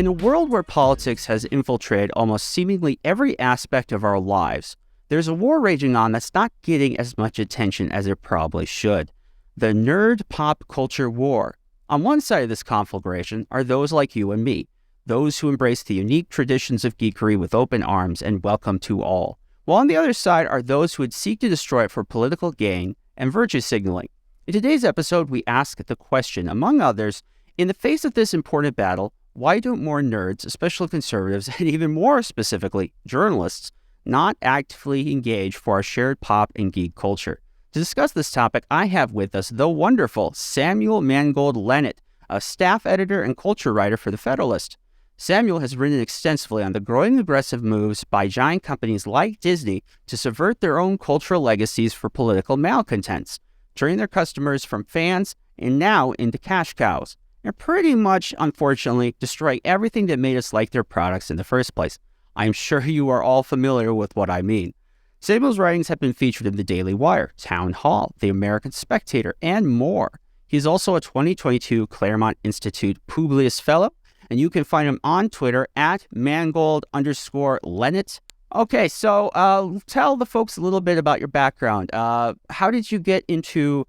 In a world where politics has infiltrated almost seemingly every aspect of our lives, there's a war raging on that's not getting as much attention as it probably should. The nerd pop culture war. On one side of this conflagration are those like you and me, those who embrace the unique traditions of geekery with open arms and welcome to all. While on the other side are those who would seek to destroy it for political gain and virtue signaling. In today's episode, we ask the question, among others, in the face of this important battle, why don't more nerds, especially conservatives, and even more specifically, journalists, not actively engage for our shared pop and geek culture? To discuss this topic, I have with us the wonderful Samuel Mangold-Lenett, a staff editor and culture writer for the Federalist. Samuel has written extensively on the growing aggressive moves by giant companies like Disney to subvert their own cultural legacies for political malcontents, turning their customers from fans and now into cash cows, and pretty much, unfortunately, destroy everything that made us like their products in the first place. I'm sure you are all familiar with what I mean. Samuel's writings have been featured in the Daily Wire, Town Hall, The American Spectator, and more. He's also a 2022 Claremont Institute Publius Fellow, and you can find him on Twitter at Mangold_Lenett. Okay, so tell the folks a little bit about your background. How did you get into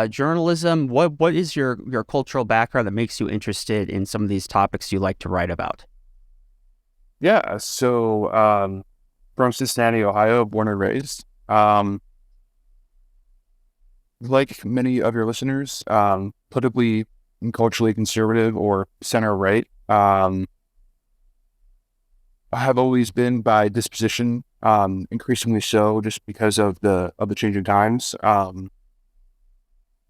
journalism? What is your cultural background that makes you interested in some of these topics you like to write about? Yeah, so from Cincinnati, Ohio, born and raised. Like many of your listeners, politically and culturally conservative or center-right. I have always been by disposition, increasingly so, just because of the changing times.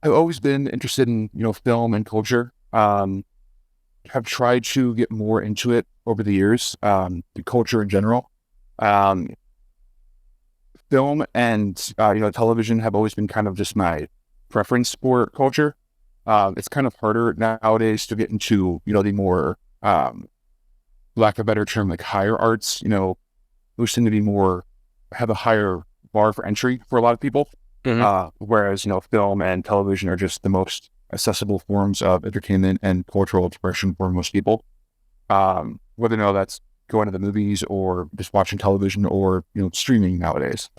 I've always been interested in film and culture. Have tried to get more into it over the years, the culture in general. Film and television have always been kind of just my preference for culture. It's kind of harder nowadays to get into the more lack of a better term, like higher arts. Those tend to be have a higher bar for entry for a lot of people. Mm-hmm. Whereas film and television are just the most accessible forms of entertainment and cultural expression for most people. Whether that's going to the movies or just watching television or streaming nowadays.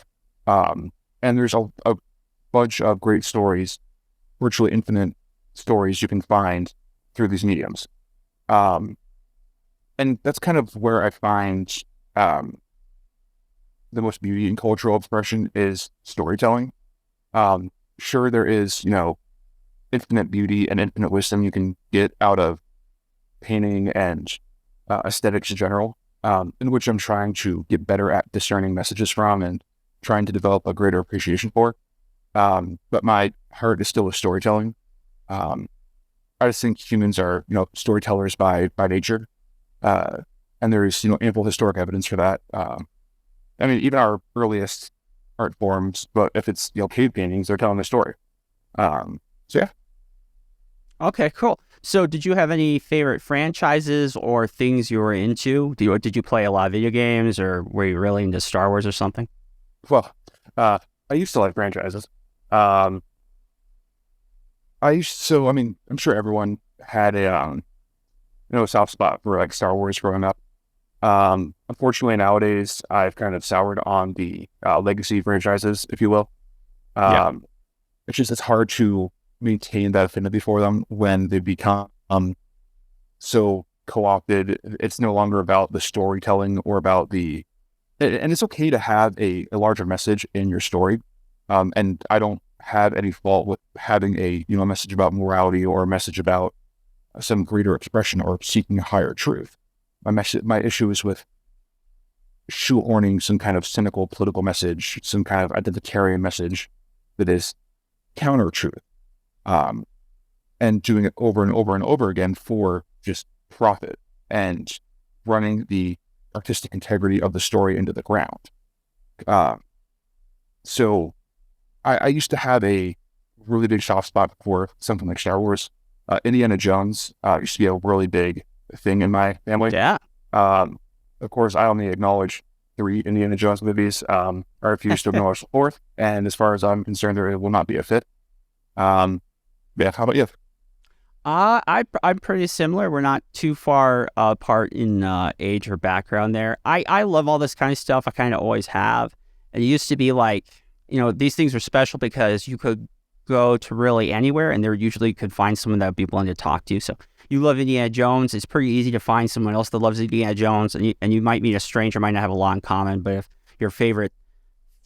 And there's a bunch of great stories, virtually infinite stories you can find through these mediums. And that's kind of where I find the most beauty in cultural expression is storytelling. Sure, there is infinite beauty and infinite wisdom you can get out of painting and aesthetics in general, in which I'm trying to get better at discerning messages from and trying to develop a greater appreciation for. But my heart is still with storytelling. I just think humans are, storytellers by nature. And there's, ample historic evidence for that. Even our earliest art forms, but if it's, cave paintings, they're telling a story. So yeah. Okay, cool. So did you have any favorite franchises or things you were into? Did you play a lot of video games, or were you really into Star Wars or something? Well, I used to like franchises. I'm sure everyone had a soft spot for like Star Wars growing up. Unfortunately nowadays I've kind of soured on the legacy franchises, if you will. It's hard to maintain that affinity for them when they become so co-opted. It's no longer about the storytelling or about and it's okay to have a larger message in your story. And I don't have any fault with having a message about morality or a message about some greater expression or seeking a higher truth. My issue is with shoehorning some kind of cynical political message, some kind of identitarian message that is counter truth, and doing it over and over and over again for just profit and running the artistic integrity of the story into the ground. So I used to have a really big soft spot for something like Star Wars. Indiana Jones used to be a really big thing in my family. Yeah. Of course, I only acknowledge 3 Indiana Jones movies. I refuse to acknowledge the 4th. And as far as I'm concerned, there will not be a 5th. Yeah, how about you? I'm pretty similar. We're not too far apart in age or background there. I love all this kind of stuff. I kind of always have. And it used to be like, these things were special because you could go to really anywhere, and there usually could find someone that would be willing to talk to you. So you love Indiana Jones. It's pretty easy to find someone else that loves Indiana Jones, and you might meet a stranger, might not have a lot in common, but if your favorite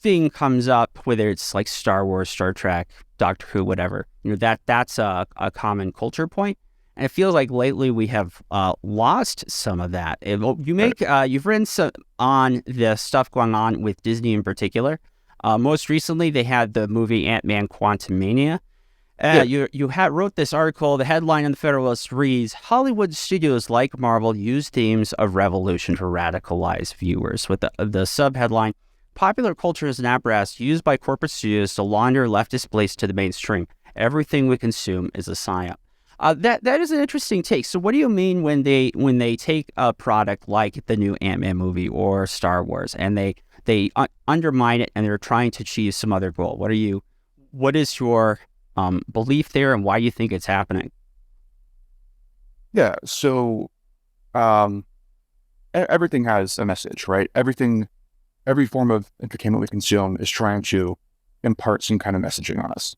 thing comes up, whether it's like Star Wars, Star Trek, Doctor Who, whatever, that's a common culture point. And it feels like lately we have lost some of that. You've written some on the stuff going on with Disney in particular. Most recently, they had the movie Ant-Man Quantumania. You wrote this article. The headline in the Federalist reads, Hollywood studios like Marvel use themes of revolution to radicalize viewers, with the subheadline, popular culture is an apparatus used by corporate studios to launder leftist beliefs to the mainstream. Everything we consume is a psyop. That is an interesting take. So what do you mean when they take a product like the new Ant-Man movie or Star Wars and they undermine it and they're trying to achieve some other goal? What is your belief there, and why do you think it's happening? Yeah, so everything has a message, right? Every form of entertainment we consume is trying to impart some kind of messaging on us.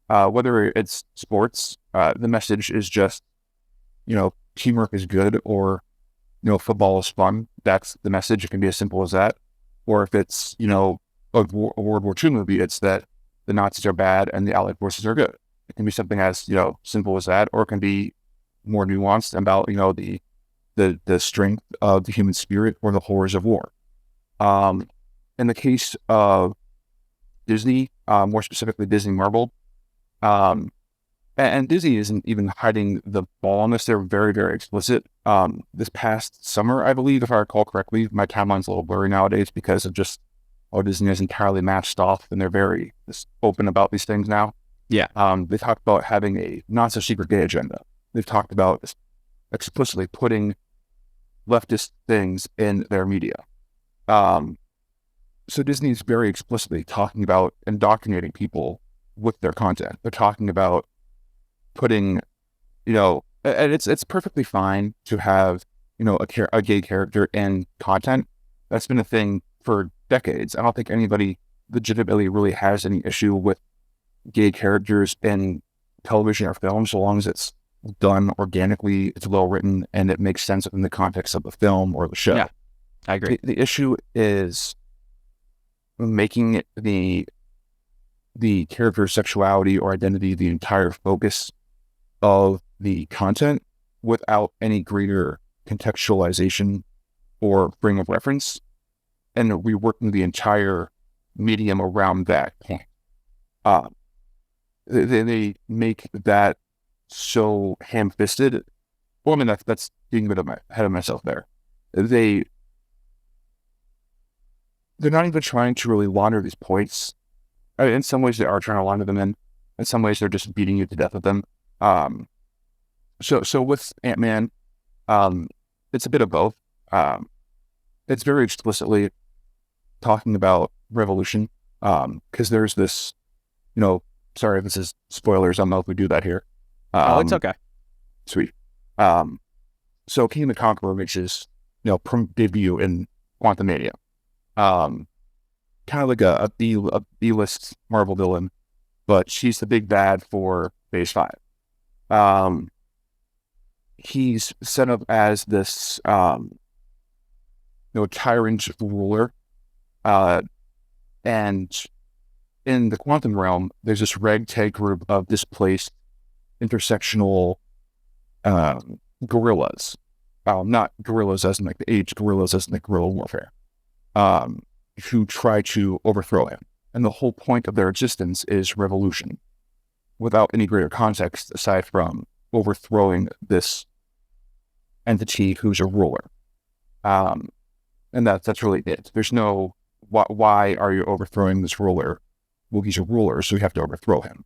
Whether it's sports, the message is just, teamwork is good, or, football is fun. That's the message. It can be as simple as that. Or if it's, a World War II movie, it's that the Nazis are bad and the Allied forces are good. It can be something as, simple as that, or it can be more nuanced about, the strength of the human spirit or the horrors of war. In the case of Disney, more specifically Disney Marvel, and Disney isn't even hiding the ball on this. They're very, very explicit. This past summer, I believe, if I recall correctly, my timeline's a little blurry nowadays because of just how Disney is entirely matched off, and they're very just open about these things now. Yeah. They talked about having a not-so-secret gay agenda. They've talked about explicitly putting leftist things in their media. So Disney is very explicitly talking about indoctrinating people with their content. They're talking about putting, and it's perfectly fine to have, a gay character in content. That's been a thing for decades. I don't think anybody legitimately really has any issue with gay characters in television or film, so long as it's done organically, it's well written, and it makes sense within the context of the film or the show. Yeah, I agree. The issue is making the character's sexuality or identity the entire focus of the content without any greater contextualization or frame of reference, and reworking the entire medium around that point. They make that so ham-fisted. Well, I mean, that's getting a bit ahead of myself there. They're not even trying to really launder these points. In some ways, they are trying to launder them in. In some ways, they're just beating you to death with them. So with Ant-Man, it's a bit of both. It's very explicitly talking about revolution, because there's this, sorry if this is spoilers, I don't know if we do that here. It's okay. Sweet. So King the Conqueror makes his, debut in Quantumania. Kind of like a B-list Marvel villain, but she's the big bad for Phase 5. He's set up as this, tyrant ruler, and in the quantum realm, there's this ragtag group of displaced intersectional guerrillas. Not guerrillas as in like the age, guerrillas as in like guerrilla warfare, who try to overthrow him. And the whole point of their existence is revolution, without any greater context aside from overthrowing this entity who's a ruler. And that's really it. There's no, why are you overthrowing this ruler? Well, he's a ruler, so you have to overthrow him.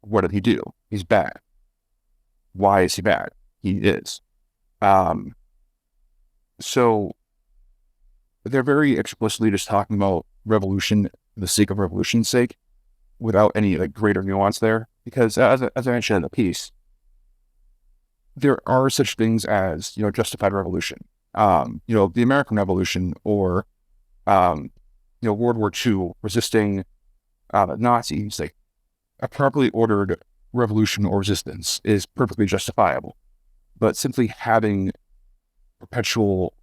What did he do? He's bad. Why is he bad? He is. So they're very explicitly just talking about revolution for the sake of revolution's sake, without any like greater nuance there. Because as I mentioned in the piece, there are such things as, justified revolution, the American Revolution, or, World War II, resisting Nazis. Like, a properly ordered revolution or resistance is perfectly justifiable. But simply having perpetual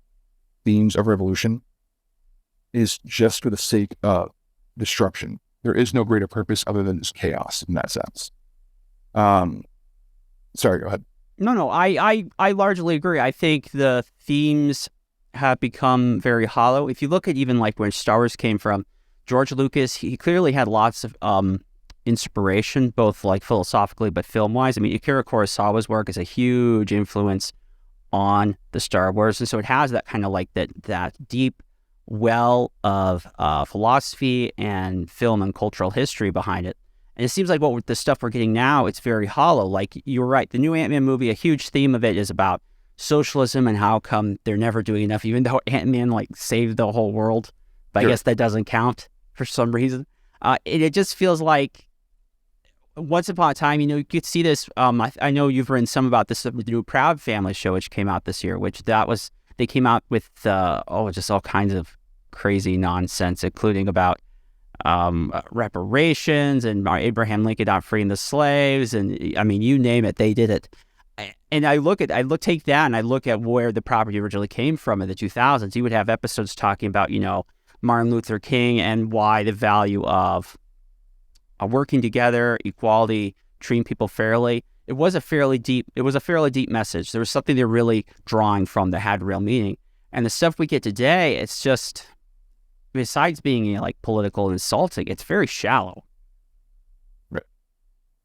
themes of revolution is just for the sake of disruption. There is no greater purpose other than just chaos in that sense. Sorry, go ahead. No, I largely agree. I think the themes have become very hollow. If you look at even like where Star Wars came from, George Lucas, he clearly had lots of inspiration, both like philosophically, but film-wise. I mean, Akira Kurosawa's work is a huge influence on the Star Wars. And so it has that kind of like that deep well of philosophy and film and cultural history behind it. And it seems like with the stuff we're getting now, it's very hollow. Like, you're right, the new Ant-Man movie, a huge theme of it is about socialism and how come they're never doing enough, even though Ant-Man like saved the whole world. But sure. I guess that doesn't count for some reason. It just feels like once upon a time, you could see this. I know you've written some about this, the new Proud Family show, which came out this year, they came out with, just all kinds of crazy nonsense, including about reparations and Abraham Lincoln not freeing the slaves. And I mean, you name it, they did it. And take that and I look at where the property originally came from in the 2000s. You would have episodes talking about, Martin Luther King and why the value of working together, equality, treating people fairly. It was a fairly deep message. There was something they're really drawing from that had real meaning. And the stuff we get today, it's just, besides being like political and insulting, it's very shallow. Right.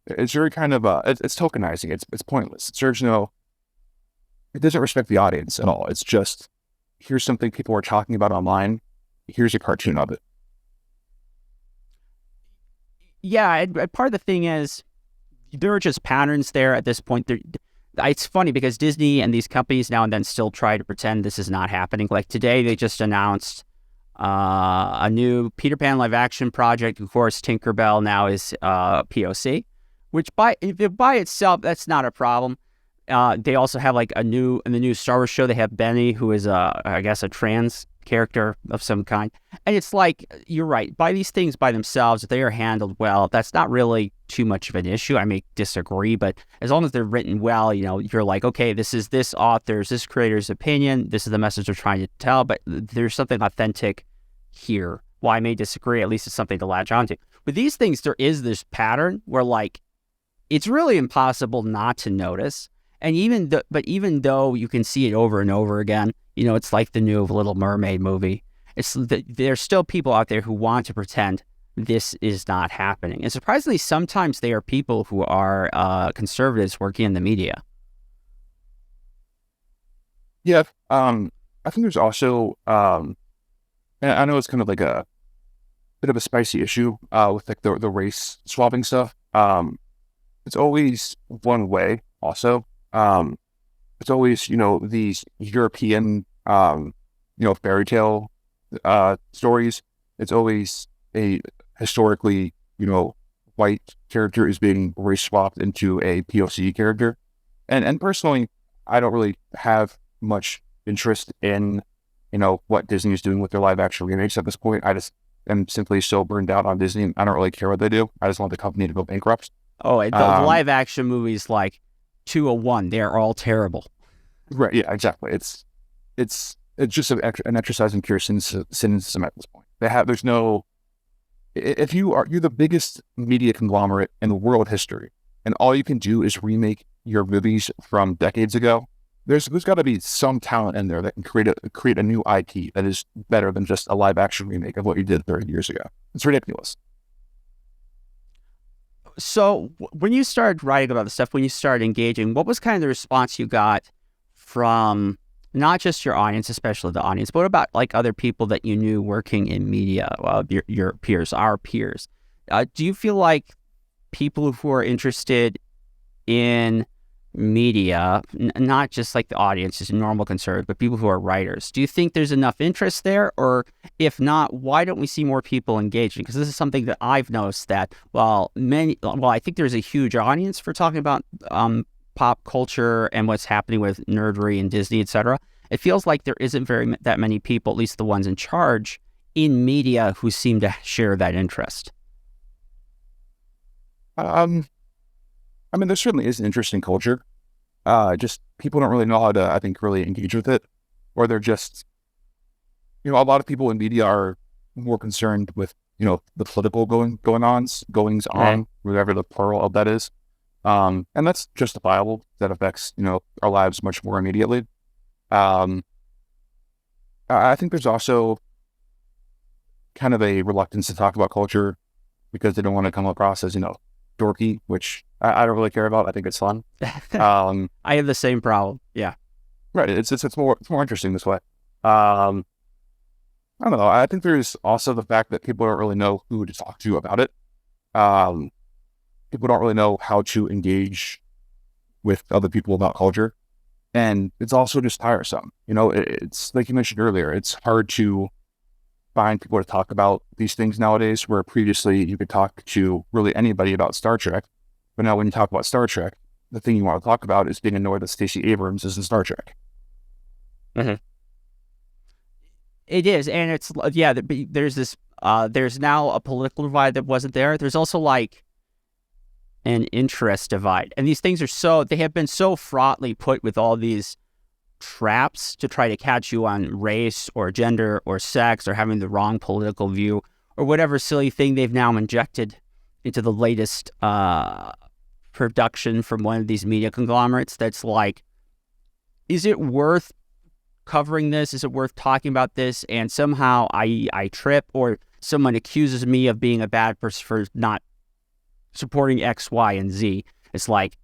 It's very kind of it's tokenizing. It's pointless. It doesn't respect the audience at all. It's just, here's something people are talking about online. Here's a cartoon of it. Yeah, and part of the thing is, there are just patterns there at this point. It's funny because Disney and these companies now and then still try to pretend this is not happening. Like today, they just announced a new Peter Pan live action project. Of course, Tinkerbell now is POC, which by itself, that's not a problem. They also have like in the new Star Wars show, they have Benny, who is I guess a trans character of some kind. And it's like, you're right, by these things by themselves, if they are handled well, that's not really too much of an issue. I may disagree, but as long as they're written well, you're like, okay, this is this author's, this creator's opinion, this is the message they're trying to tell, but there's something authentic here. While I may disagree, at least it's something to latch onto. With these things, there is this pattern where like, it's really impossible not to notice. And even though you can see it over and over again, it's like the new Little Mermaid movie. There's still people out there who want to pretend this is not happening. And surprisingly, sometimes they are people who are conservatives working in the media. Yeah. I think there's also, and I know it's kind of like a bit of a spicy issue with like the race swapping stuff. It's always one way also. It's always, these European, fairy tale stories. It's always a historically, white character is being race swapped into a POC character. And personally, I don't really have much interest in, what Disney is doing with their live action remakes at this point. I just am simply so burned out on Disney, and I don't really care what they do. I just want the company to go bankrupt. Oh, the live action movies like 201, they're all terrible. Right, yeah, exactly. It's just an exercise in pure cynicism at this point. If you're the biggest media conglomerate in world history, and all you can do is remake your movies from decades ago, there's got to be some talent in there that can create a new IP that is better than just a live action remake of what you did 30 years ago. It's ridiculous. So when you started writing about the stuff, when you started engaging, what was kind of the response you got from not just your audience, especially the audience, but what about like other people that you knew working in media, your peers, our peers? Do you feel like people who are interested in media, not just like the audience, just normal conservatives, but people who are writers, do you think there's enough interest there? Or if not, why don't we see more people engaging? Because this is something that I've noticed that I think there's a huge audience for talking about pop culture and what's happening with nerdery and Disney, etc., it feels like there isn't that many people, at least the ones in charge in media, who seem to share that interest. I mean, there certainly is an interesting culture. Just people don't really know how to, I think, really engage with it, or they're just, a lot of people in media are more concerned with, the political goings on, whatever the plural of that is. And that's justifiable. That affects, our lives much more immediately. I think there's also kind of a reluctance to talk about culture because they don't want to come across as, dorky, which I don't really care about. I think it's fun. I have the same problem. Yeah. Right. It's more interesting this way. I don't know. I think there's also the fact that people don't really know who to talk to about it. People don't really know how to engage with other people about culture. And it's also just tiresome. It's like you mentioned earlier, it's hard to find people to talk about these things nowadays, where previously you could talk to really anybody about Star Trek. But now when you talk about Star Trek, the thing you want to talk about is being annoyed that Stacey Abrams is in Star Trek. Mm-hmm. It is. And it's, there's this, there's now a political divide that wasn't there. There's also like an interest divide. And these things they have been so fraughtly put with all these traps to try to catch you on race or gender or sex or having the wrong political view or whatever silly thing they've now injected into the latest production from one of these media conglomerates. That's like, is it worth covering this? Is it worth talking about this? And somehow I trip, or someone accuses me of being a bad person for not supporting X, Y, and Z. It's like,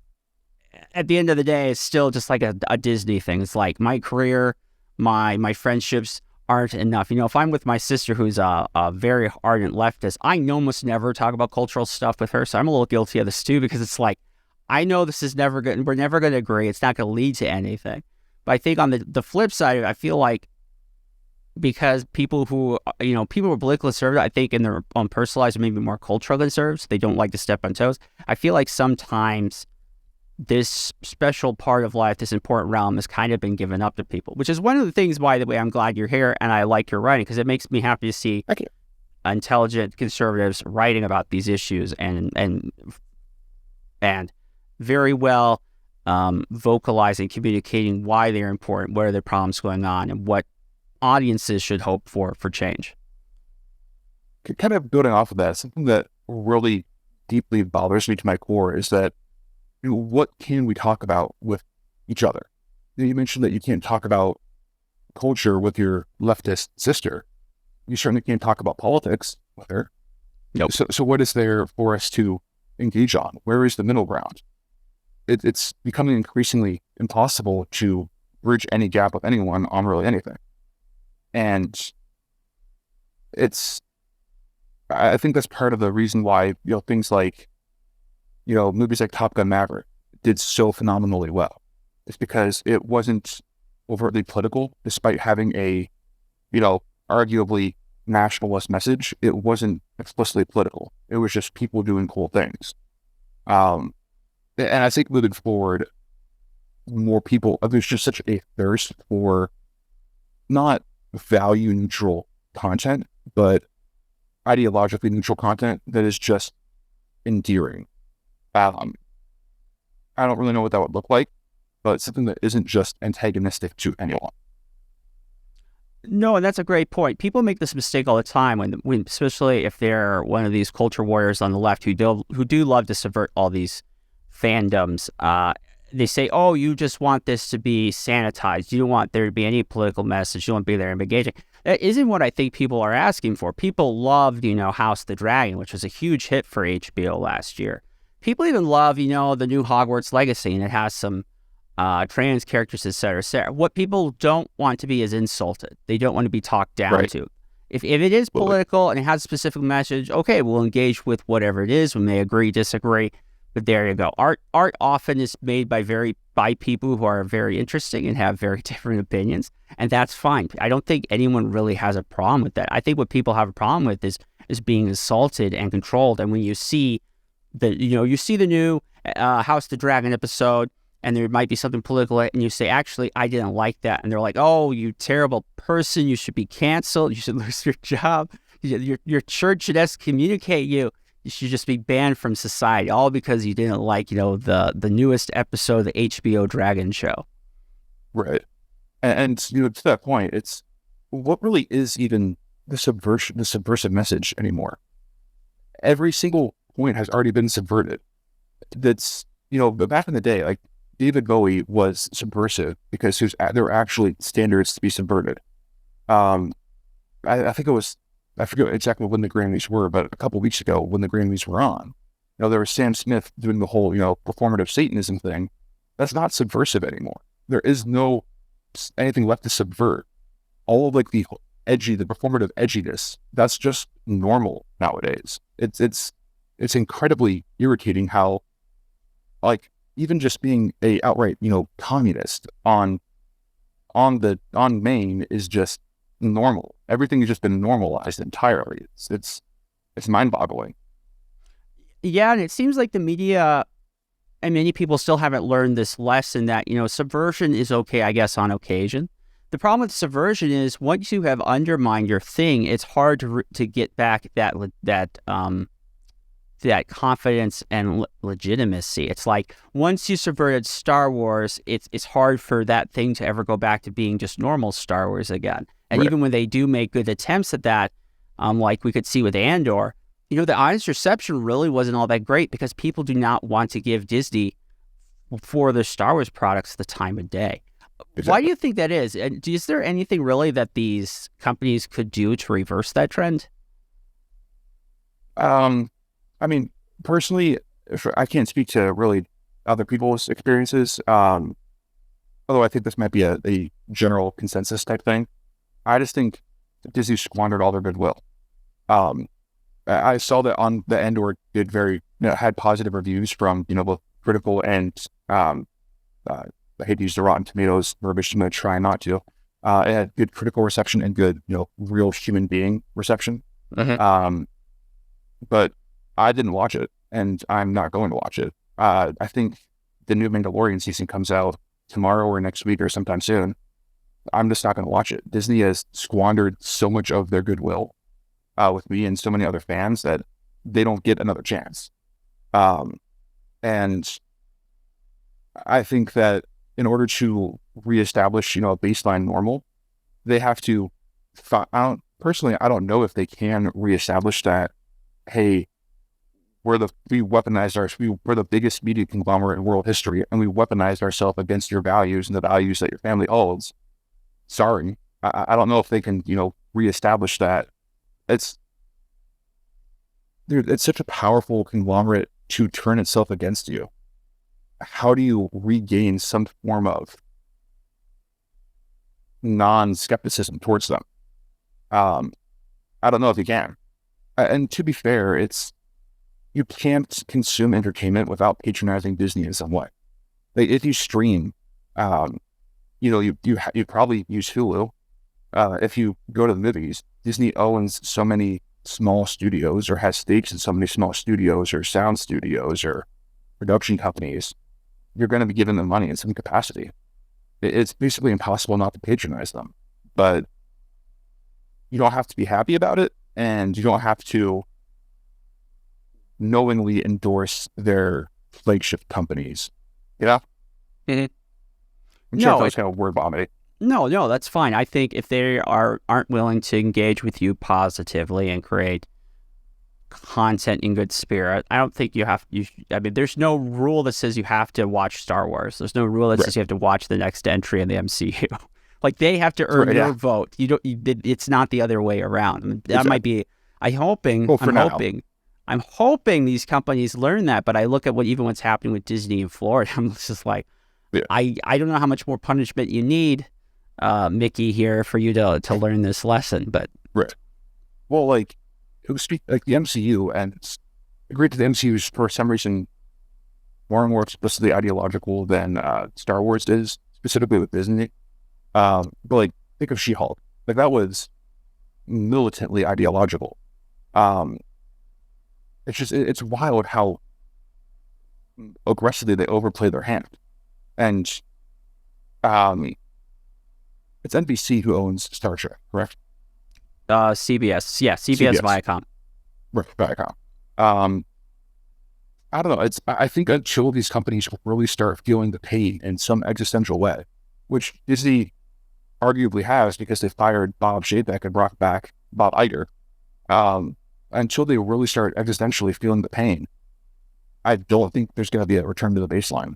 at the end of the day, it's still just like a Disney thing. It's like my career, my friendships aren't enough. If I'm with my sister, who's a very ardent leftist, I almost never talk about cultural stuff with her. So I'm a little guilty of this too, because it's like, I know this is never good. We're never going to agree. It's not going to lead to anything. But I think on the flip side, I feel like because people who, people who are politically conservative, I think in their own personal lives are maybe more culturally conservative. So they don't like to step on toes. I feel like sometimes this special part of life, this important realm, has kind of been given up to people, which is one of the things, by the way, I'm glad you're here and I like your writing, because it makes me happy to see intelligent conservatives writing about these issues and very well vocalizing, communicating why they're important, what are the problems going on, and what audiences should hope for change. Kind of building off of that, something that really deeply bothers me to my core is that, what can we talk about with each other? You mentioned that you can't talk about culture with your leftist sister. You certainly can't talk about politics with her. Nope. So what is there for us to engage on? Where is the middle ground? It's becoming increasingly impossible to bridge any gap with anyone on really anything. And I think that's part of the reason why, things like, movies like Top Gun Maverick did so phenomenally well. It's because it wasn't overtly political, despite having a, arguably nationalist message. It wasn't explicitly political. It was just people doing cool things. And I think moving forward, more people, there's just such a thirst for not value neutral content, but ideologically neutral content that is just endearing. I don't really know what that would look like, but something that isn't just antagonistic to anyone. No, and that's a great point. People make this mistake all the time when especially if they're one of these culture warriors on the left who do love to subvert all these fandoms. They say, "Oh, you just want this to be sanitized. You don't want there to be any political message. You don't want to be there and engaging." That isn't what I think people are asking for. People loved, House of the Dragon, which was a huge hit for HBO last year. People even love, the new Hogwarts Legacy, and it has some trans characters, et cetera, et cetera. What people don't want to be is insulted. They don't want to be talked down to. If it is political and it has a specific message, okay, we'll engage with whatever it is. We may agree, disagree, but there you go. Art often is made by people who are very interesting and have very different opinions, and that's fine. I don't think anyone really has a problem with that. I think what people have a problem with is being assaulted and controlled. And when you see the new House of the Dragon episode, and there might be something political, and you say, actually, I didn't like that. And they're like, oh, you terrible person. You should be canceled. You should lose your job. Your church should excommunicate you. You should just be banned from society, all because you didn't like, the newest episode of the HBO Dragon show. Right. And to that point, it's what really is even the subversive message anymore. Every single point has already been subverted. That's, back in the day, like David Bowie was subversive because there were actually standards to be subverted. I think I forget exactly when the Grammys were, but a couple of weeks ago when the Grammys were on, there was Sam Smith doing the whole, performative Satanism thing. That's not subversive anymore. There is no anything left to subvert. All of like the performative edginess, that's just normal nowadays. It's incredibly irritating how, like, even just being a outright, communist on Maine is just normal. Everything has just been normalized entirely. It's mind-boggling. Yeah, and it seems like the media and many people still haven't learned this lesson that, subversion is okay, I guess, on occasion. The problem with subversion is once you have undermined your thing, it's hard to get back that confidence and legitimacy. It's like once you subverted Star Wars, it's hard for that thing to ever go back to being just normal Star Wars again. And even when they do make good attempts at that, like we could see with Andor, the audience reception really wasn't all that great because people do not want to give Disney for their Star Wars products the time of day. Exactly. Why do you think that is? And is there anything really that these companies could do to reverse that trend? I mean, personally, I can't speak to really other people's experiences. Although I think this might be a general consensus type thing. I just think Disney squandered all their goodwill. I saw that on the Andor did had positive reviews from, both critical and, I hate to use the Rotten Tomatoes verbiage, I'm going to try not to. It had good critical reception and good, real human being reception. Mm-hmm. But I didn't watch it, and I'm not going to watch it. I think the new Mandalorian season comes out tomorrow or next week or sometime soon. I'm just not going to watch it. Disney has squandered so much of their goodwill with me and so many other fans that they don't get another chance. And I think that in order to reestablish, a baseline normal, they have to, personally, I don't know if they can reestablish that, hey, we're the biggest media conglomerate in world history, and we weaponized ourselves against your values and the values that your family holds. Sorry. I don't know if they can, reestablish that. It's such a powerful conglomerate to turn itself against you. How do you regain some form of non-skepticism towards them? I don't know if you can. And to be fair, you can't consume entertainment without patronizing Disney in some way. Like if you stream, you probably use Hulu. If you go to the movies, Disney owns so many small studios or has stakes in so many small studios or sound studios or production companies. You're going to be giving them money in some capacity. It's basically impossible not to patronize them. But you don't have to be happy about it, and you don't have to knowingly endorse their flagship companies. Mm-hmm. I'm sure that was kind of word vomiting. No, that's fine. I think if they aren't willing to engage with you positively and create content in good spirit, I don't think there's no rule that says you have to watch Star Wars. There's no rule that says you have to watch the next entry in the MCU. Like they have to earn your vote. It's not the other way around. I mean, that might be. I'm hoping these companies learn that. But I look at what's happening with Disney in Florida. I'm just like, I don't know how much more punishment you need, Mickey, here for you to learn this lesson. But well, like it was like the MCU, and it's agreed to the MCU is for some reason more and more explicitly ideological than Star Wars is, specifically with Disney. But like think of She-Hulk, like that was militantly ideological. It's wild how aggressively they overplay their hand. And um, it's NBC who owns Star Trek, correct? CBS. Yeah, CBS Viacom. Right, Viacom. I don't know. I think until these companies really start feeling the pain in some existential way, which Disney arguably has because they fired Bob Chapek and brought back Bob Iger. Until they really start existentially feeling the pain, I don't think there's going to be a return to the baseline.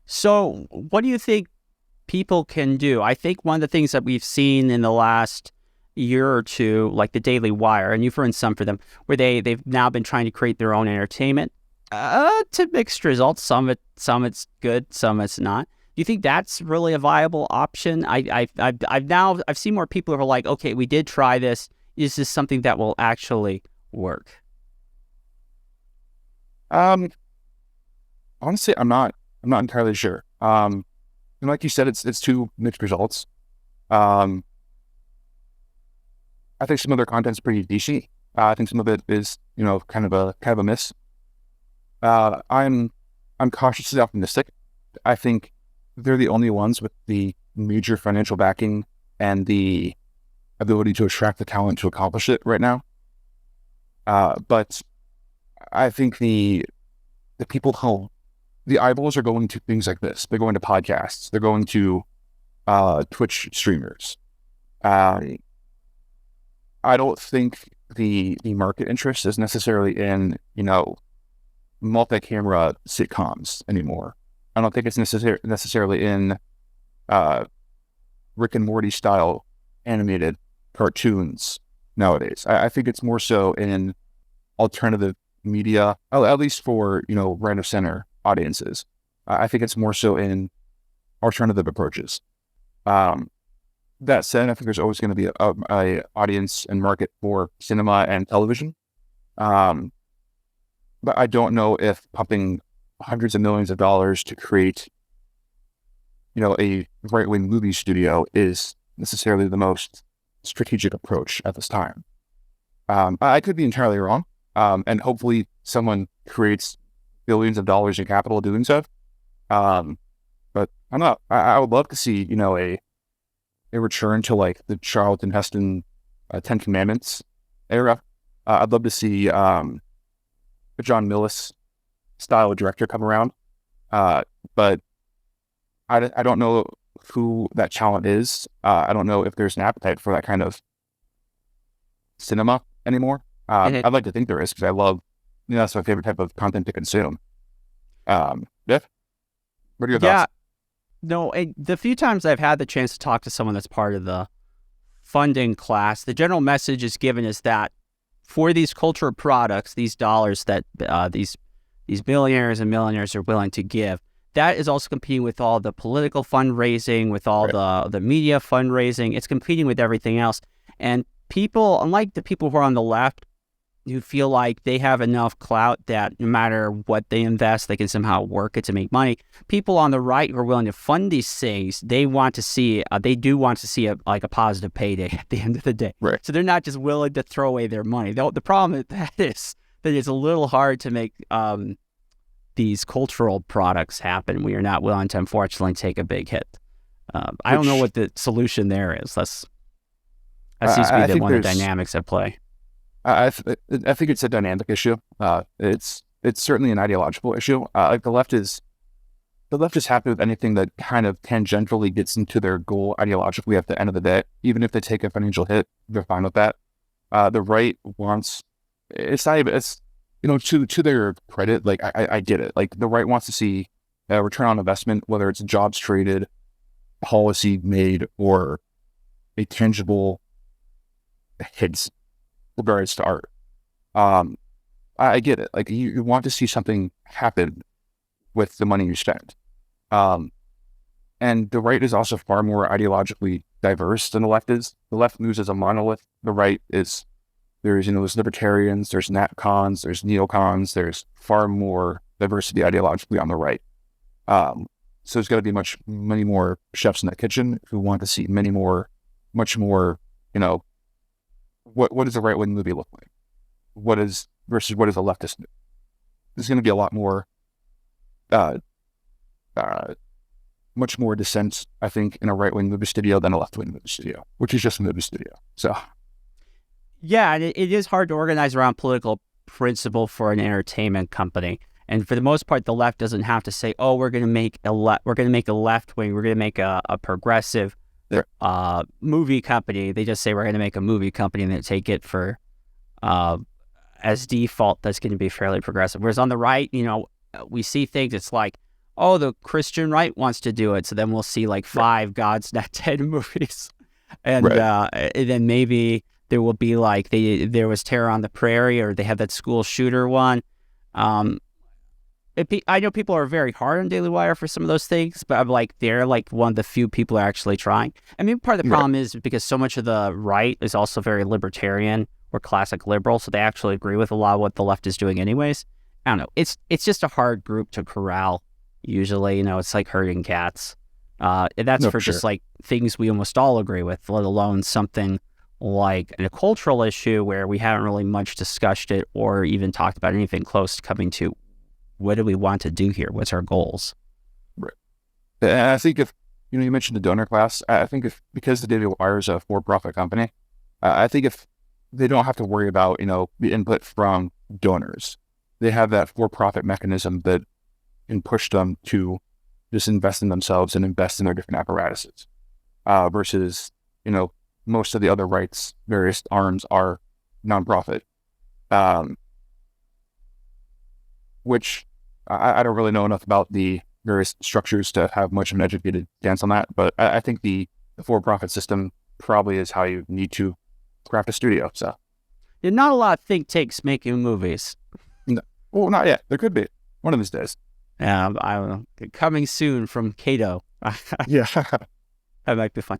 So what do you think people can do? I think one of the things that we've seen in the last year or two, like the Daily Wire, and you've run some for them, where they've now been trying to create their own entertainment to mixed results. Some it's good, some it's not. Do you think that's really a viable option? I've seen more people who are like, okay, we did try this. Is this something that will actually work? Honestly, I'm not entirely sure. And like you said, it's two mixed results. I think some of their content's pretty decent. I think some of it is, kind of a miss. I'm cautiously optimistic. I think they're the only ones with the major financial backing and the ability to attract the talent to accomplish it right now. But I think the people who, the eyeballs are going to things like this. They're going to podcasts. They're going to Twitch streamers. I don't think the market interest is necessarily in, multi-camera sitcoms anymore. I don't think it's necessarily in Rick and Morty style animated cartoons nowadays. I think it's more so in alternative media, at least for, right of center audiences. I think it's more so in alternative approaches. That said, I think there's always going to be a audience and market for cinema and television. But I don't know if pumping hundreds of millions of dollars to create, a right-wing movie studio is necessarily the most strategic approach at this time. I could be entirely wrong. And hopefully someone creates billions of dollars in capital doing so. But I'm not, I would love to see, a return to like the Charlton Heston 10 Commandments era. I'd love to see a John Millis style director come around. But I don't know who that talent is. I don't know if there's an appetite for that kind of cinema anymore. I'd like to think there is because I love, that's my favorite type of content to consume. Biff, what are your thoughts? No, the few times I've had the chance to talk to someone that's part of the funding class, the general message is given is that for these cultural products, these dollars that these billionaires and millionaires are willing to give, that is also competing with all the political fundraising, with all the media fundraising. It's competing with everything else. And people, unlike the people who are on the left, who feel like they have enough clout that no matter what they invest, they can somehow work it to make money. People on the right who are willing to fund these things, they want to see, they do want to see a positive payday at the end of the day. Right. So they're not just willing to throw away their money. The problem with that is that it's a little hard to make these cultural products happen. We are not willing to, unfortunately, take a big hit. I don't know what the solution there is. That seems to be one of the dynamics at play. I think it's a dynamic issue. It's certainly an ideological issue. Like the left is happy with anything that kind of tangentially gets into their goal ideologically at the end of the day. Even if they take a financial hit, they're fine with that. The right wants, it's not even, it's, to their credit, like I get it. Like the right wants to see a return on investment, whether it's jobs created, policy made, or a tangible hits regards to art. I get it. Like you want to see something happen with the money you spend. And the right is also far more ideologically diverse than the left is. The left moves as a monolith. The right is, there's libertarians, there's nat-cons, there's neocons, there's far more diversity ideologically on the right. So there's got to be many more chefs in that kitchen who want to see much more, what does a right-wing movie look like? What is a leftist movie? There's going to be a lot more much more dissent, I think, in a right-wing movie studio than a left-wing movie studio, which is just a movie studio. So, yeah, and it is hard to organize around political principle for an entertainment company. And for the most part, the left doesn't have to say, "Oh, we're going to make a left wing, we're going to make a progressive movie company." They just say we're going to make a movie company, and they take it for as default. That's going to be fairly progressive. Whereas on the right, we see things. It's like, oh, the Christian right wants to do it, so then we'll see like 5 God's Not Dead movies, and then maybe there will be like there was Terror on the Prairie, or they have that school shooter one. I know people are very hard on Daily Wire for some of those things, but I'm like, they're like one of the few people are actually trying. I mean, part of the problem is because so much of the right is also very libertarian or classic liberal, so they actually agree with a lot of what the left is doing anyways. I don't know. It's just a hard group to corral usually. It's like herding cats. And that's just like things we almost all agree with, let alone something like a cultural issue where we haven't really much discussed it or even talked about anything close to coming to what do we want to do here? What's our goals? Right. And I think if, you mentioned the donor class, I think because the Daily Wire is a for-profit company, I think if they don't have to worry about, the input from donors, they have that for-profit mechanism that can push them to just invest in themselves and invest in their different apparatuses, versus, most of the other rights, various arms are nonprofit, which I don't really know enough about the various structures to have much of an educated stance on that, but I think the for-profit system probably is how you need to craft a studio. So, yeah, not a lot of think tanks making movies. No. Well, not yet. There could be one of these days. I don't know. Coming soon from Cato. Yeah. That might be fun.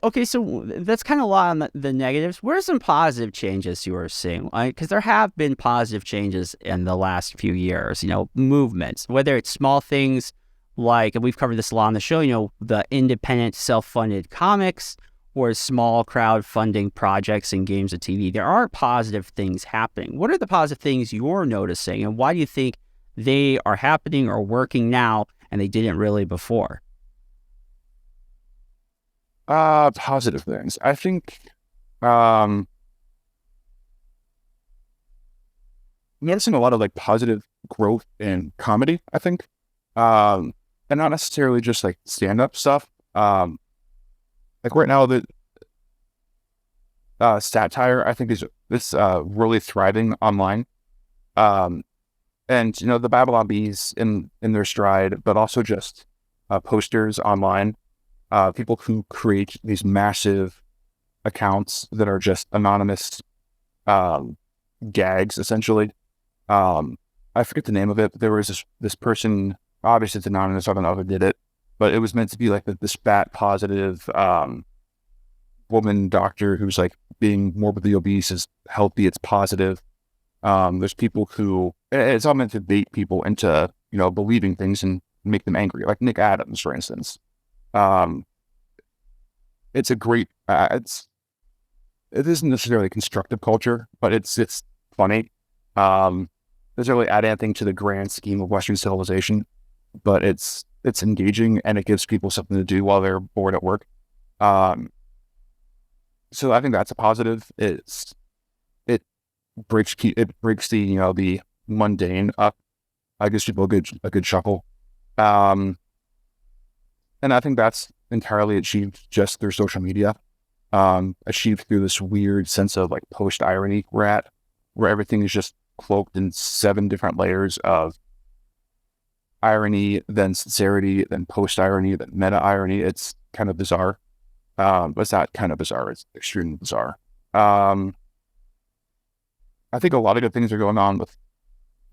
Okay, so that's kind of a lot on the negatives. What are some positive changes you are seeing? Because there have been positive changes in the last few years, movements, whether it's small things like, and we've covered this a lot on the show, the independent self-funded comics or small crowdfunding projects and games of TV. There are positive things happening. What are the positive things you're noticing, and why do you think they are happening or working now and they didn't really before? Positive things. I think, noticing a lot of like positive growth in comedy, I think, and not necessarily just like stand-up stuff. Like right now, the satire, I think, is really thriving online. And the Babylon Bees in their stride, but also just posters online. People who create these massive accounts that are just anonymous gags, essentially. I forget the name of it, but there was this person, obviously it's anonymous, I don't know who did it, but it was meant to be like this fat, positive woman doctor who's like being morbidly obese is healthy, it's positive. There's people who, it's all meant to bait people into, believing things and make them angry, like Nick Adams, for instance. It's a great, it isn't necessarily constructive culture, but it's funny. Doesn't really add anything to the grand scheme of Western civilization, but it's engaging and it gives people something to do while they're bored at work. So I think that's a positive. It breaks the, the mundane up. I gives people a good chuckle. And I think that's entirely achieved just through social media, achieved through this weird sense of like post-irony we're at, where everything is just cloaked in 7 different layers of irony, then sincerity, then post-irony, then meta-irony. It's kind of bizarre. But it's not kind of bizarre, it's extremely bizarre. I think a lot of good things are going on with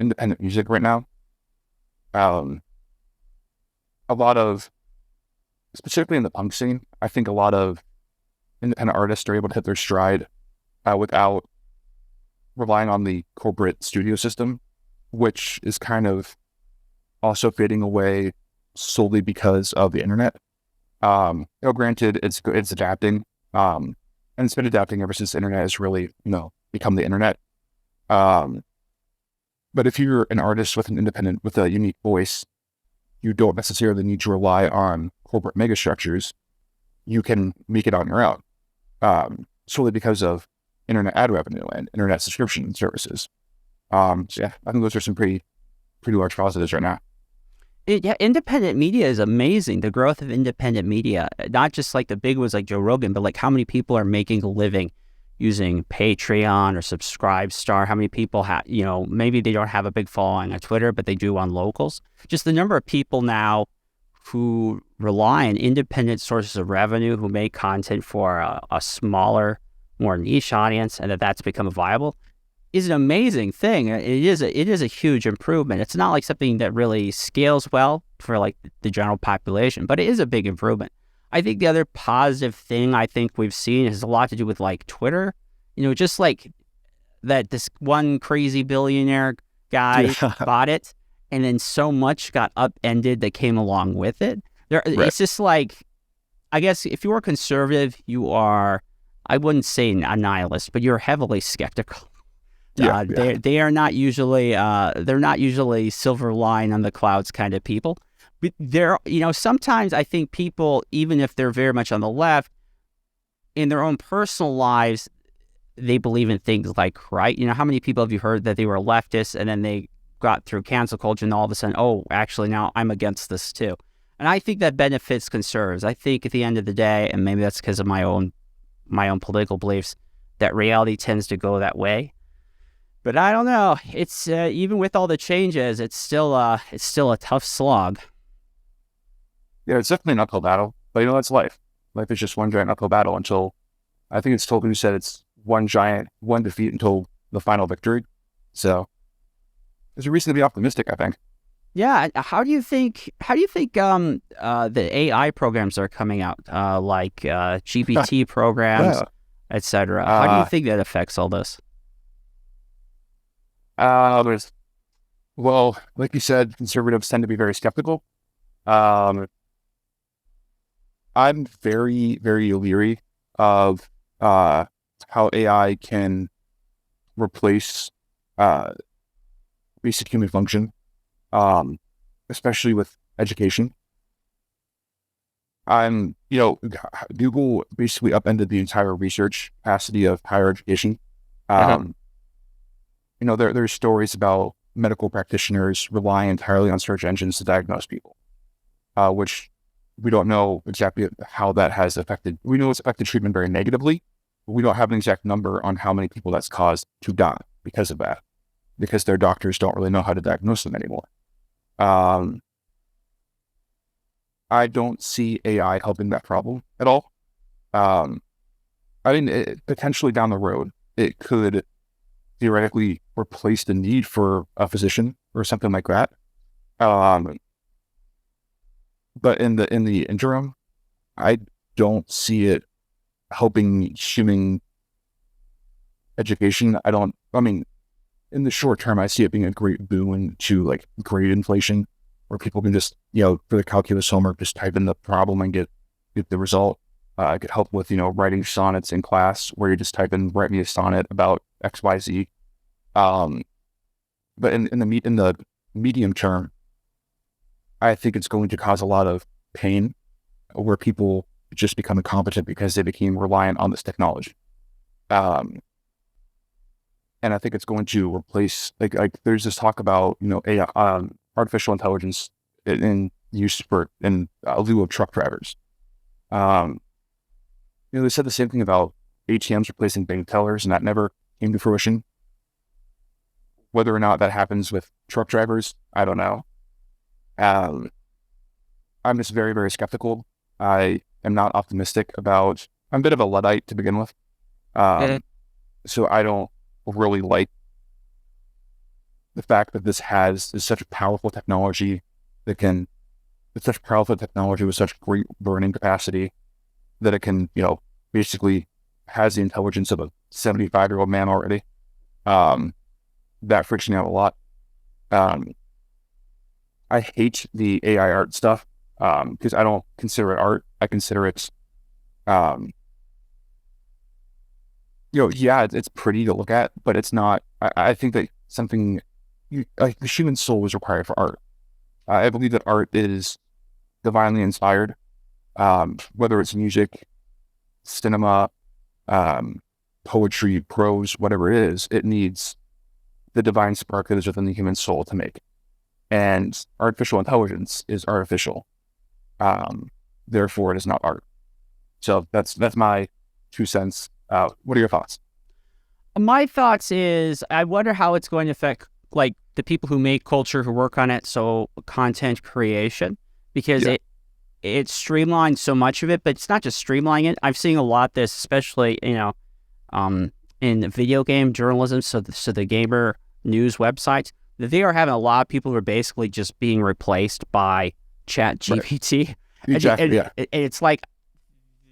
independent music right now. A lot of, specifically in the punk scene, I think a lot of independent artists are able to hit their stride without relying on the corporate studio system, which is kind of also fading away solely because of the internet. Granted, it's adapting, and it's been adapting ever since the internet has really, become the internet. But if you're an artist with a unique voice, you don't necessarily need to rely on corporate megastructures. You can make it on your own, solely because of internet ad revenue and internet subscription services. So yeah, I think those are some pretty large positives right now. Yeah, independent media is amazing. The growth of independent media, not just like the big ones like Joe Rogan, but like how many people are making a living using Patreon or Subscribestar. How many people have, maybe they don't have a big following on Twitter, but they do on locals. Just the number of people now who rely on independent sources of revenue, who make content for a smaller, more niche audience, and that's become viable, is an amazing thing. It is a huge improvement. It's not like something that really scales well for like the general population, but it is a big improvement. I think the other positive thing I think we've seen has a lot to do with like Twitter, just like that this one crazy billionaire guy bought it, and then so much got upended that came along with it. Right. It's just like, I guess if you are conservative, you are, I wouldn't say a nihilist, but you're heavily skeptical. They are not usually they're not usually silver line on the clouds kind of people. But sometimes I think people, even if they're very much on the left, in their own personal lives, they believe in things like, right? How many people have you heard that they were leftists and then they got through cancel culture and all of a sudden, oh, actually now I'm against this too. And I think that benefits conservatives. I think at the end of the day, and maybe that's because of my own political beliefs, that reality tends to go that way. But I don't know. It's even with all the changes, it's still a tough slog. Yeah, it's definitely an uphill battle. But that's life. Life is just one giant uphill battle until, I think it's Tolkien who said it's one defeat until the final victory. So there's a reason to be optimistic, I think. Yeah. How do you think the AI programs are coming out, like GPT programs, etc.? How do you think that affects all this? Well, like you said, conservatives tend to be very skeptical. I'm very, very leery of how AI can replace basic human function, especially with education. Google basically upended the entire research capacity of higher education. There's stories about medical practitioners relying entirely on search engines to diagnose people, which we don't know exactly how that has affected. We know it's affected treatment very negatively, but we don't have an exact number on how many people that's caused to die because of that, because their doctors don't really know how to diagnose them anymore. I don't see AI helping that problem at all. Potentially down the road, it could theoretically replace the need for a physician or something like that. But in the interim, I don't see it helping human education. In the short term, I see it being a great boon to like grade inflation, where people can just, for the calculus homework, just type in the problem and get the result. I could help with, writing sonnets in class, where you just type in, write me a sonnet about XYZ. But in the medium term, I think it's going to cause a lot of pain, where people just become incompetent because they became reliant on this technology. And I think it's going to replace, like there's this talk about, AI, artificial intelligence in use in lieu of truck drivers. They said the same thing about ATMs replacing bank tellers, and that never came to fruition. Whether or not that happens with truck drivers, I don't know. I'm just very, very skeptical. I am not optimistic about. I'm a bit of a Luddite to begin with, so I don't really like the fact that this is such a powerful technology it's such powerful technology with such great learning capacity that it can, basically has the intelligence of a 75-year-old man already. That freaks me out a lot. I hate the AI art stuff because I don't consider it art. I consider it, it's pretty to look at, but it's not. I think that something like the human soul is required for art. I believe that art is divinely inspired, whether it's music, cinema, poetry, prose, whatever it is, it needs the divine spark that is within the human soul to make. And artificial intelligence is artificial. Therefore, it is not art. So that's my 2 cents. What are your thoughts? My thoughts is I wonder how it's going to affect like the people who make culture, who work on it. So content creation, because it streamlines so much of it, but it's not just streamlining it. I've seen a lot of this, especially, in video game journalism. So the gamer news websites, they are having a lot of people who are basically just being replaced by Chat GPT. Right. Exactly. And it's like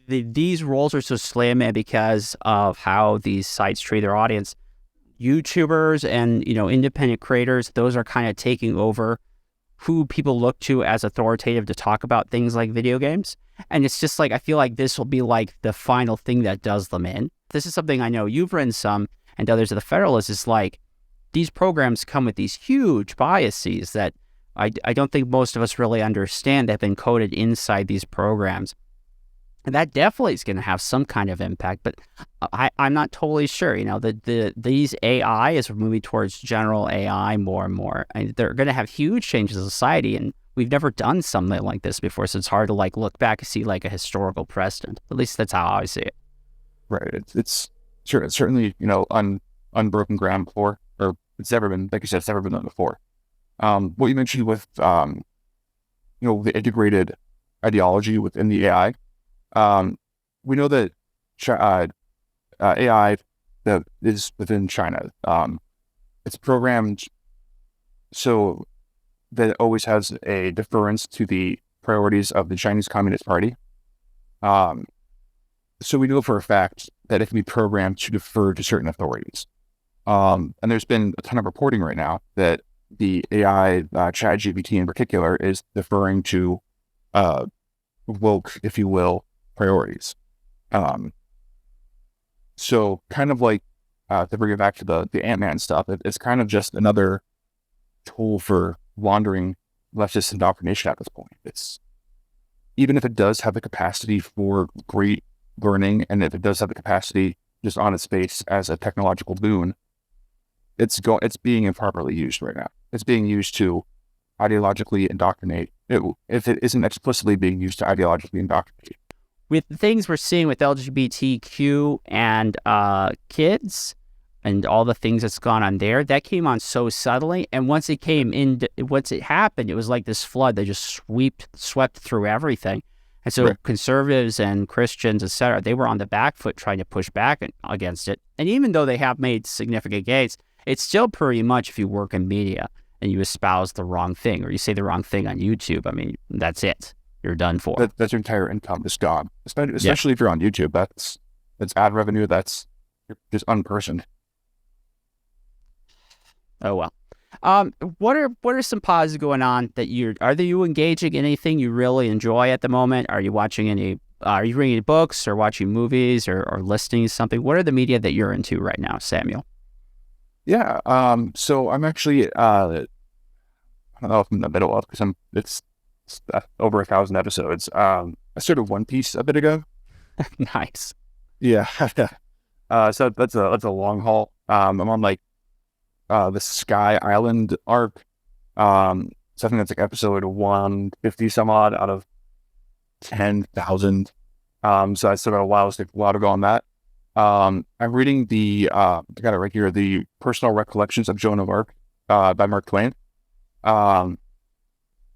these roles are so slim, and because of how these sites treat their audience, YouTubers and, independent creators, those are kind of taking over who people look to as authoritative to talk about things like video games. And it's just like, I feel like this will be like the final thing that does them in. This is something I know you've written some, and others of the Federalist, is like, these programs come with these huge biases that I don't think most of us really understand that have been coded inside these programs. And that definitely is going to have some kind of impact, but I'm not totally sure. These AI, as we're moving towards general AI more and more, and they're going to have huge changes in society, and we've never done something like this before, so it's hard to look back and see a historical precedent. At least that's how I see it. Right. It's certainly unbroken ground before, or it's never been, like you said, it's never been done before. What you mentioned with the integrated ideology within the AI. We know that AI that is within China, it's programmed so that it always has a deference to the priorities of the Chinese Communist Party. So we know for a fact that it can be programmed to defer to certain authorities. And there's been a ton of reporting right now that the AI, ChatGPT in particular, is deferring to woke, if you will, priorities. So kind of like to bring it back to the Ant-Man stuff, it's kind of just another tool for wandering leftist indoctrination at this point. It's, even if it does have the capacity for great learning, and if it does have the capacity just on its face as a technological boon, it's being improperly used right now. It's being used to ideologically indoctrinate. If it isn't explicitly being used to ideologically indoctrinate. With the things we're seeing with LGBTQ and kids and all the things that's gone on there, that came on so subtly. And once it happened, it was like this flood that just swept through everything. And so conservatives and Christians, et cetera, they were on the back foot trying to push back against it. And even though they have made significant gains, it's still pretty much, if you work in media and you espouse the wrong thing or you say the wrong thing on YouTube, I mean, that's it. You're done for. That's your entire income is gone. Especially if you're on YouTube. That's ad revenue. You're just unpersoned. Oh well. What are some positives going on that are you engaging in anything you really enjoy at the moment? Are you watching are you reading books or watching movies or listening to something? What are the media that you're into right now, Samuel? Yeah. So I'm actually I don't know if I'm in the middle of, because it's over 1,000 episodes. I started One Piece a bit ago. Nice. Yeah. So that's a long haul. I'm on the Sky Island arc. So I think that's episode 150 some odd out of 10,000. So I still got a while to go on that. I'm reading I got it right here, the Personal Recollections of Joan of Arc by Mark Twain.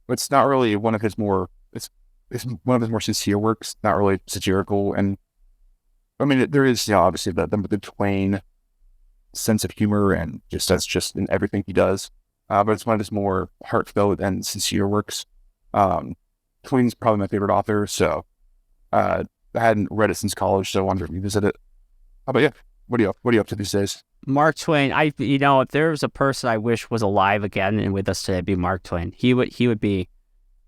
It's not really one of his more, it's one of his more sincere works, not really satirical. And I mean, there is, obviously the Twain sense of humor, and that's just in everything he does. But it's one of his more heartfelt and sincere works. Twain's probably my favorite author, so I hadn't read it since college, so I wanted to revisit it. How about you? What are you up to these days? Mark Twain. If there was a person I wish was alive again and with us today, it'd be Mark Twain. He would be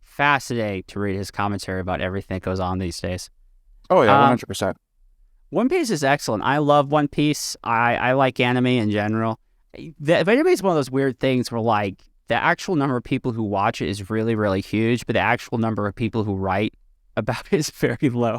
fascinating to read his commentary about everything that goes on these days. Oh yeah, 100%. One Piece is excellent. I love One Piece. I like anime in general. But anime is one of those weird things where the actual number of people who watch it is really, really huge, but the actual number of people who write about it is very low.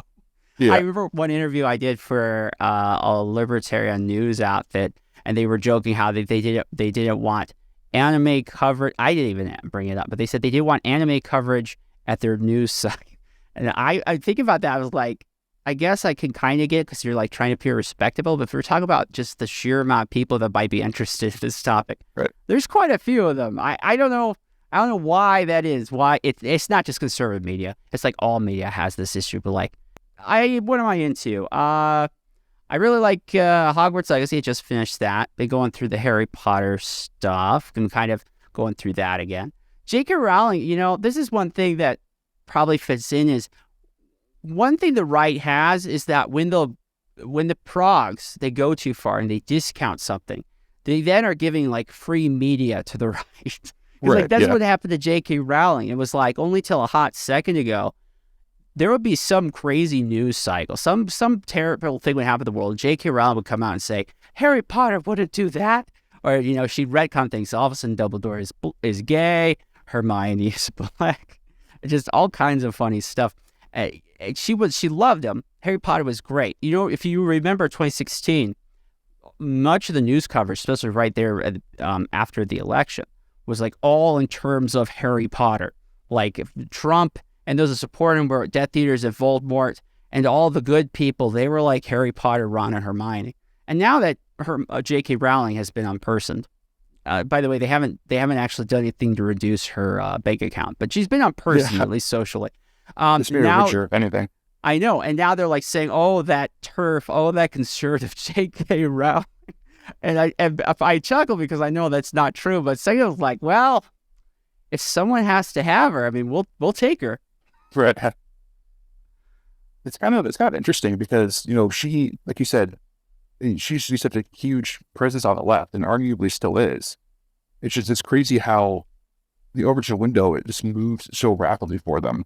Yeah. I remember one interview I did for a libertarian news outfit, and they were joking how they didn't want anime coverage. I didn't even bring it up, but they said they didn't want anime coverage at their news site. And I think about that. I was like, I guess I can kind of get it because you're like trying to appear respectable. But if we're talking about just the sheer amount of people that might be interested in this topic, right. There's quite a few of them. I don't know. I don't know why that is. Why it's not just conservative media. It's like all media has this issue. But like, what am I into? I really like Hogwarts Legacy. I just finished that. Been going through the Harry Potter stuff and kind of going through that again. J.K. Rowling, this is one thing that probably fits in is one thing the right has is that when the progs, they go too far and they discount something, they then are giving like free media to the right. Right, like that's what happened to J.K. Rowling. It was like only till a hot second ago, there would be some crazy news cycle, some terrible thing would happen to the world. J.K. Rowling would come out and say, Harry Potter wouldn't do that. Or, she'd retcon things. All of a sudden, Dumbledore is gay. Hermione is black. Just all kinds of funny stuff. She loved him. Harry Potter was great. If you remember 2016, much of the news coverage, especially right there after the election, was like all in terms of Harry Potter. Like if Trump and those that support him were Death Eaters at Voldemort, and all the good people, they were like Harry Potter, Ron, and Hermione. And now that J.K. Rowling has been unpersoned, by the way, they haven't actually done anything to reduce her bank account, but she's been unpersoned, at least socially. It's maybe richer, if anything. I know, and now they're like saying, "Oh, that turf, oh, that conservative J.K. Rowling," and I chuckle because I know that's not true. But second, was like, well, if someone has to have her, I mean, we'll take her. Right. It's kind of interesting because she, like you said, she's such a huge presence on the left, and arguably still is. It's crazy how the Overton window, it just moves so rapidly for them.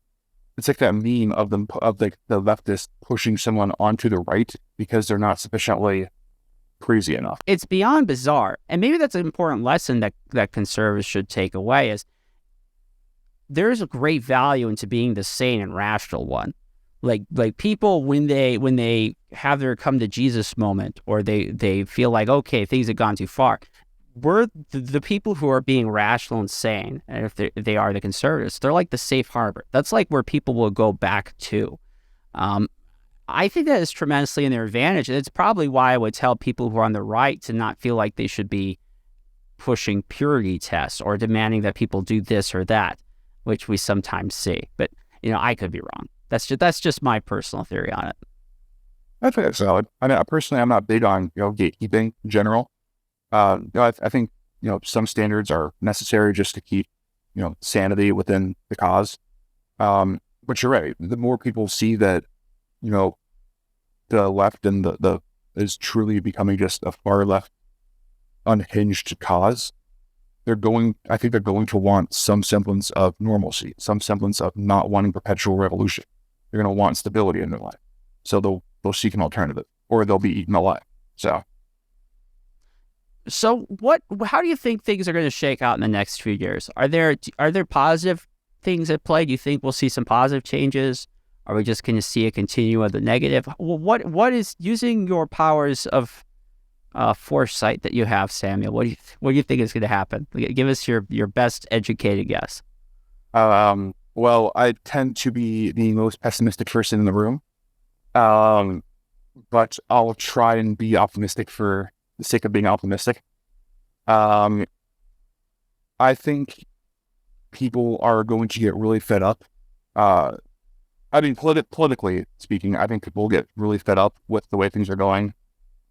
It's like that meme of the leftist pushing someone onto the right because they're not sufficiently crazy enough. It's beyond bizarre, and maybe that's an important lesson that conservatives should take away is there's a great value into being the sane and rational one. Like people when they have their come to Jesus moment, or they feel like, okay, things have gone too far, we're the people who are being rational and sane, and if they are the conservatives, they're like the safe harbor. That's like where people will go back to. I think that is tremendously in their advantage, and it's probably why I would tell people who are on the right to not feel like they should be pushing purity tests or demanding that people do this or that, which we sometimes see. But I could be wrong. That's just my personal theory on it. I think that's solid. I mean, personally, I'm not big on gatekeeping in general. I think some standards are necessary just to keep sanity within the cause. But you're right. The more people see that the left and the is truly becoming just a far left unhinged cause, I think they're going to want some semblance of normalcy, some semblance of not wanting perpetual revolution. They're going to want stability in their life. So they'll seek an alternative, or they'll be eaten alive. So how do you think things are going to shake out in the next few years? Are there positive things at play? Do you think we'll see some positive changes? Are we just going to see a continuum of the negative? What is, using your powers of foresight that you have, Samuel, what do you think is going to happen? Give us your best educated guess. Well, I tend to be the most pessimistic person in the room, but I'll try and be optimistic for the sake of being optimistic. I think people are going to get really fed up. I mean, politically speaking, I think people will get really fed up with the way things are going.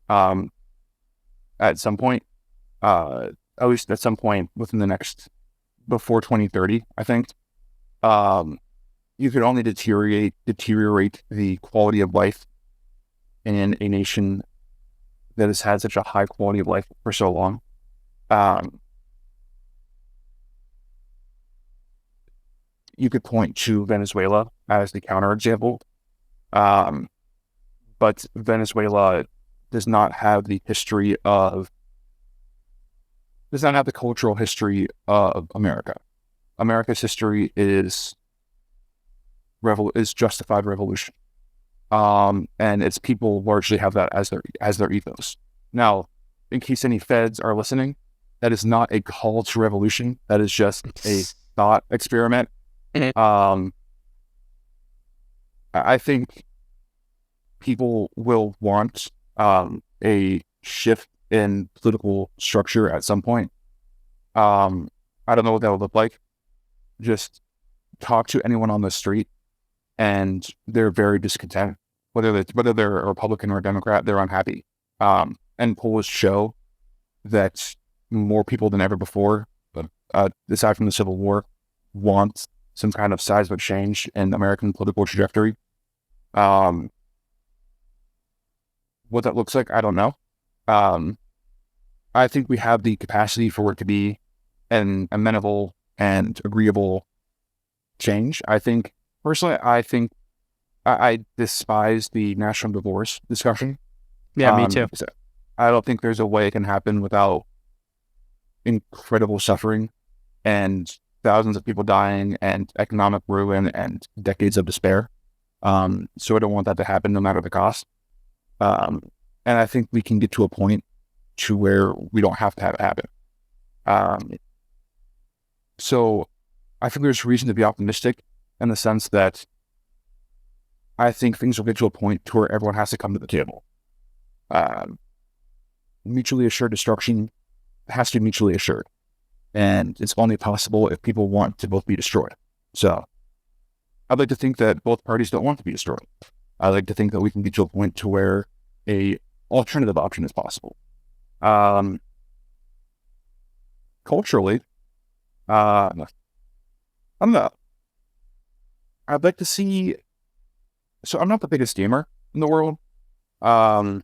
At some point, at least at some point within the next, before 2030, I think, you could only deteriorate the quality of life in a nation that has had such a high quality of life for so long. You could point to Venezuela as the counterexample, but Venezuela does not have the history of does not have the cultural history of America. America's history is justified revolution, and its people largely have that as their ethos. Now, in case any feds are listening, that is not a call to revolution. That is just a thought experiment. I think people will want a shift in political structure at some point. I don't know what that would look like. Just talk to anyone on the street, and they're very discontent. Whether they're a Republican or a Democrat, they're unhappy. And polls show that more people than ever before, aside from the Civil War, want some kind of seismic change in American political trajectory. What that looks like, I don't know. I think we have the capacity for it to be an amenable and agreeable change. Personally, I despise the national divorce discussion. Yeah, me too. So I don't think there's a way it can happen without incredible suffering and thousands of people dying and economic ruin and decades of despair. So I don't want that to happen no matter the cost. And I think we can get to a point to where we don't have to have it happen. So I think there's reason to be optimistic in the sense that I think things will get to a point to where everyone has to come to the table. Mutually assured destruction has to be mutually assured. And it's only possible if people want to both be destroyed. So I'd like to think that both parties don't want to be destroyed. I'd like to think that we can get to a point to where a alternative option is possible. Culturally, I don't know. I'd like to see. So I'm not the biggest gamer in the world, but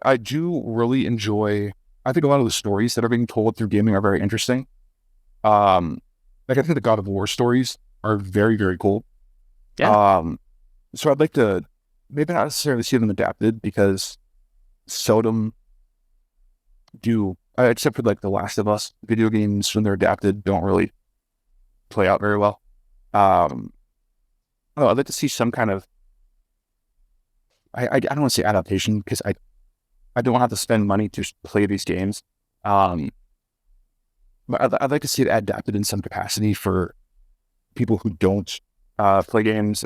I do really enjoy. I think a lot of the stories that are being told through gaming are very interesting. I think the God of War stories are very, very cool. Yeah. So I'd like to maybe not necessarily see them adapted because seldom do, except for like The Last of Us video games when they're adapted, don't really play out very well. I'd like to see some kind of, I don't want to say adaptation because I don't have to spend money to play these games. But I'd like to see it adapted in some capacity for people who don't play games.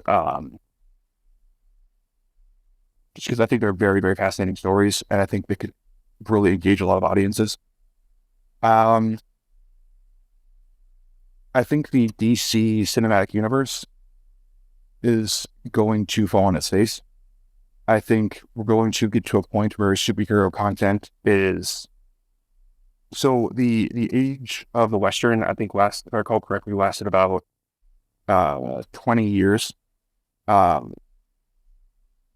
Just because I think they're very, very fascinating stories, and I think they could really engage a lot of audiences. I think the DC cinematic universe is going to fall on its face. I think we're going to get to a point where superhero content is... So the age of the Western, I think if I recall correctly, lasted about 20 years.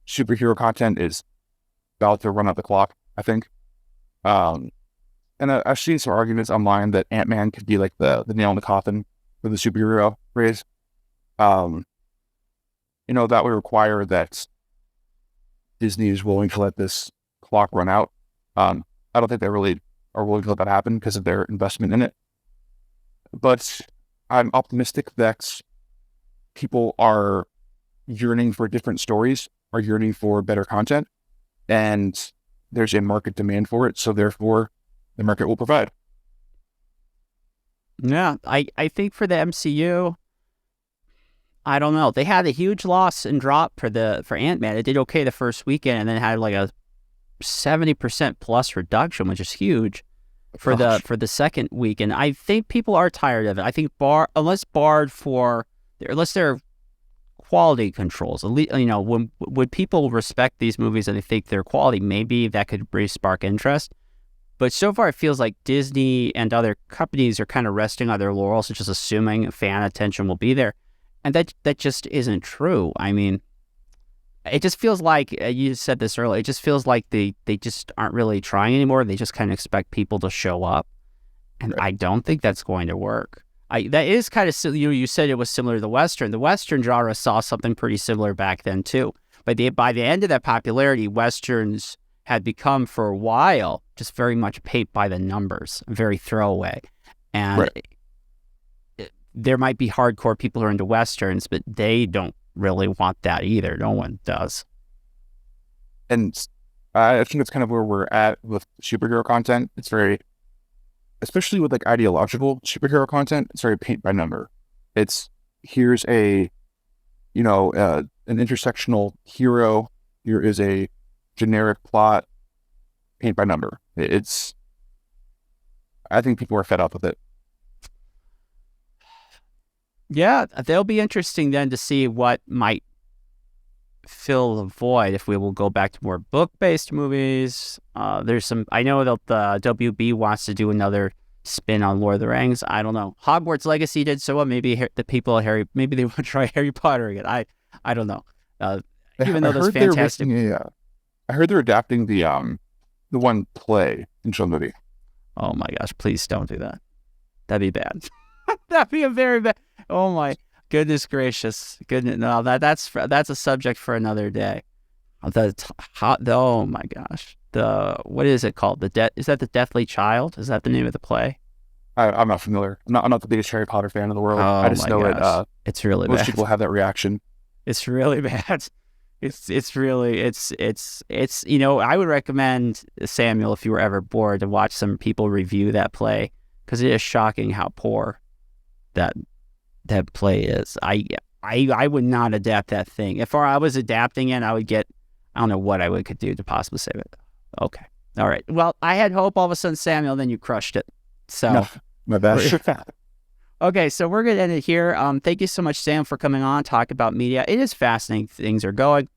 Superhero content is about to run out the clock, I think. And I've seen some arguments online that Ant-Man could be like the nail in the coffin for the superhero phrase. That would require that Disney is willing to let this clock run out. I don't think they really are willing to let that happen because of their investment in it. But I'm optimistic that people are yearning for different stories, are yearning for better content, and there's a market demand for it, so therefore the market will provide. Yeah, I think for the MCU, I don't know. They had a huge loss and drop for Ant-Man. It did okay the first weekend and then had like a 70% plus reduction, which is huge for the second week. And I think people are tired of it. I think unless they're quality controls, at least, when people respect these movies and they think they're quality, maybe that could spark interest. But so far, it feels like Disney and other companies are kind of resting on their laurels and just assuming fan attention will be there. And that just isn't true. I mean, it just feels like, you said this earlier, it just feels like they just aren't really trying anymore. They just kind of expect people to show up. And right. I don't think that's going to work. That is kind of, you said it was similar to the Western. The Western genre saw something pretty similar back then too. But by the end of that popularity, Westerns had become for a while just very much paint by the numbers, very throwaway. And there might be hardcore people who are into Westerns, but they don't really want that either. No one does. And I think that's kind of where we're at with superhero content. It's very, especially with like ideological superhero content, it's very paint by number. It's here's a, an intersectional hero. Here is a generic plot, paint by number. I think people are fed up with it. Yeah, they'll be interesting then to see what might fill the void if we will go back to more book-based movies. There's some, I know that the WB wants to do another spin on Lord of the Rings. I don't know. Hogwarts Legacy did so well. Maybe the people at maybe they want to try Harry Potter again. I don't know. Even though there's fantastic. I heard they're adapting the one play into a movie. Oh my gosh! Please don't do that. That'd be bad. That'd be a very bad. Oh my goodness gracious! Goodness, no, that's a subject for another day. Oh my gosh! What is it called? Is that the Deathly Child? Is that the name of the play? I'm not familiar. I'm not the biggest Harry Potter fan in the world. Oh, I just know gosh. it. It's really most bad. people have that reaction. It's really bad. It's really I would recommend, Samuel, if you were ever bored, to watch some people review that play, because it is shocking how poor that play is. I would not adapt that thing. If I was adapting it, I don't know what I could do to possibly save it. Okay. All right. Well, I had hope all of a sudden, Samuel, then you crushed it. So no, my bad. Okay, so we're going to end it here. Thank you so much, Sam, for coming on, talk about media. It is fascinating. Things are going.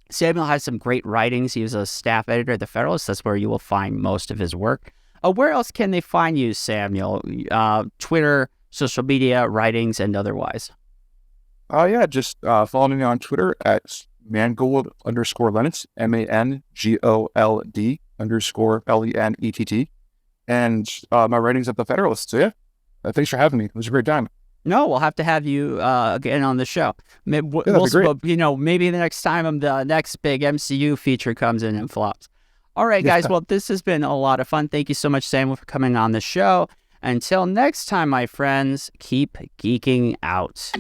Samuel has some great writings. He was a staff editor at the Federalist. That's where you will find most of his work. Where else can they find you, Samuel? Twitter, social media, writings, and otherwise. Just follow me on Twitter at Mangold_Lenett, MANGOLD_LENETT, and my writings at the Federalist. So thanks for having me. It was a great time. No, we'll have to have you again on the show. That'd be great. Maybe the next time the next big MCU feature comes in and flops. All right, guys. Well, this has been a lot of fun. Thank you so much, Samuel, for coming on the show. Until next time, my friends, keep geeking out.